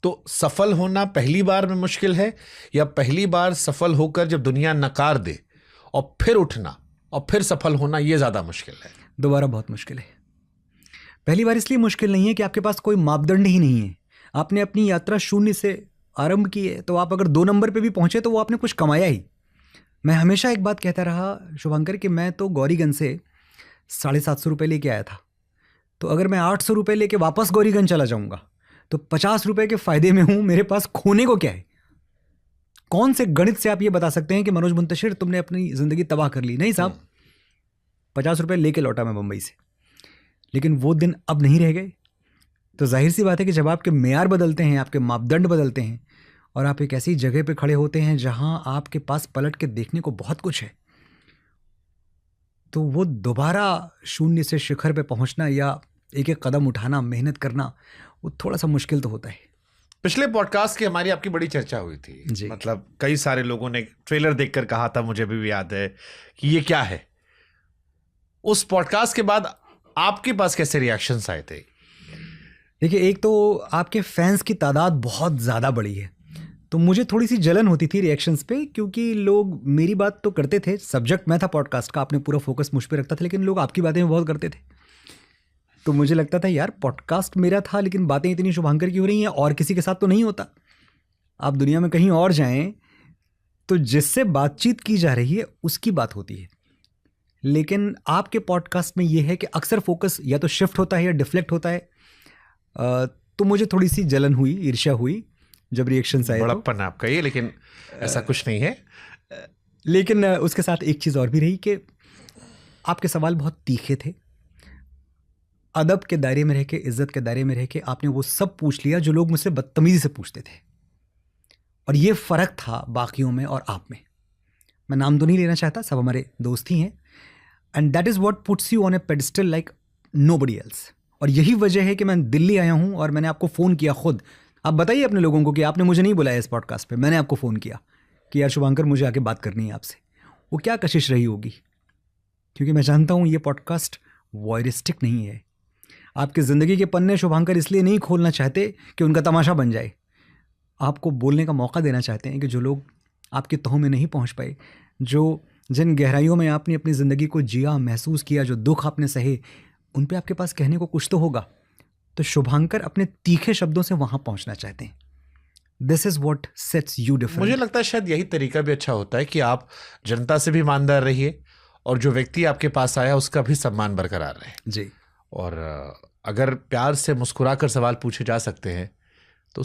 तो सफल होना पहली बार में मुश्किल है, या पहली बार सफल होकर जब दुनिया नकार दे और फिर उठना और फिर सफल होना, ये ज्यादा मुश्किल है? दोबारा बहुत मुश्किल है। पहली बार इसलिए मुश्किल नहीं है कि आपके पास कोई मापदंड ही नहीं है। आपने अपनी यात्रा शून्य से आरंभ की है, तो आप अगर 2 नंबर पे भी पहुंचे तो वो आपने कुछ कमाया ही। मैं हमेशा एक बात कहता रहा शुभंकर कि मैं तो गौरीगंज से 750 रुपये लेके आया था, तो अगर मैं 800 रुपये लेके वापस गौरीगंज चला जाऊंगा तो 50 रुपये के फायदे में हूं। मेरे पास खोने को क्या है? कौन से गणित से आप ये बता सकते हैं कि मनोज मुंतशिर तुमने अपनी जिंदगी तबाह कर ली? नहीं साहब, 50 रुपये लेके लौटा मैं बंबई से, लेकिन वो दिन अब नहीं रह गए। तो जाहिर सी बात है कि जब आपके मेयार बदलते हैं, आपके मापदंड बदलते हैं, और आप एक ऐसी जगह पे खड़े होते हैं जहां आपके पास पलट के देखने को बहुत कुछ है, तो वो दोबारा शून्य से शिखर पे पहुंचना या एक एक कदम उठाना, मेहनत करना, वो थोड़ा सा मुश्किल तो होता है। पिछले पॉडकास्ट की हमारी आपकी बड़ी चर्चा हुई थी जी। मतलब कई सारे लोगों ने ट्रेलर देखकर कहा था, मुझे भी याद है, कि ये क्या है। उस पॉडकास्ट के बाद आपके पास कैसे रिएक्शंस आए थे? देखिए, एक तो आपके फैंस की तादाद बहुत ज़्यादा बड़ी है, तो मुझे थोड़ी सी जलन होती थी रिएक्शंस पे, क्योंकि लोग मेरी बात तो करते थे, सब्जेक्ट मैं था पॉडकास्ट का, आपने पूरा फोकस मुझ पे रखता था, लेकिन लोग आपकी बातें बहुत करते थे। तो मुझे लगता था यार पॉडकास्ट मेरा था, लेकिन बातें इतनी शुभांकर की हो रही हैं, और किसी के साथ तो नहीं होता। आप दुनिया में कहीं और जाएं तो जिससे बातचीत की जा रही है उसकी बात होती है, लेकिन आपके पॉडकास्ट में यह है कि अक्सर फोकस या तो शिफ्ट होता है या डिफ्लेक्ट होता है। तो मुझे थोड़ी सी जलन हुई, ईर्ष्या हुई जब रिएक्शंस आए। बड़प्पन आपका ये, लेकिन ऐसा कुछ नहीं है। लेकिन उसके साथ एक चीज़ और भी रही कि आपके सवाल बहुत तीखे थे। अदब के दायरे में रह के, इज्जत के दायरे में रह के आपने वो सब पूछ लिया जो लोग मुझसे बदतमीजी से पूछते थे, और ये फ़र्क था बाकियों में और आप में। मैं नाम तो नहीं लेना चाहता, सब हमारे दोस्त ही हैं, and that is what puts you on A pedestal like nobody else. और यही वजह है कि मैं दिल्ली आया हूँ और मैंने आपको फ़ोन किया खुद। आप बताइए अपने लोगों को कि आपने मुझे नहीं बुलाया इस पॉडकास्ट पे, मैंने आपको फ़ोन किया कि यार शुभांकर मुझे आके बात करनी है आपसे। वो क्या कशिश रही होगी, क्योंकि मैं जानता हूँ ये पॉडकास्ट वॉयरिस्टिक नहीं है। आपकी ज़िंदगी के पन्ने शुभांकर इसलिए नहीं खोलना चाहते कि उनका तमाशा बन जाए, आपको बोलने का मौका देना चाहते हैं कि जो लोग आपकी तहों में नहीं पहुँच पाए, जिन गहराइयों में आपने अपनी ज़िंदगी को जिया, महसूस किया, जो दुख आपने सहे, उन पे आपके पास कहने को कुछ तो होगा। तो शुभांकर अपने तीखे शब्दों से वहां पहुंचना चाहते हैं। This is what sets you different. मुझे लगता है शायद यही तरीका भी अच्छा होता है कि आप जनता से भी ईमानदार रहिए, और जो व्यक्ति आपके पास आया उसका भी सम्मान बरकरार रहे। जी। और अगर प्यार से मुस्कुरा कर सवाल पूछे जा सकते हैं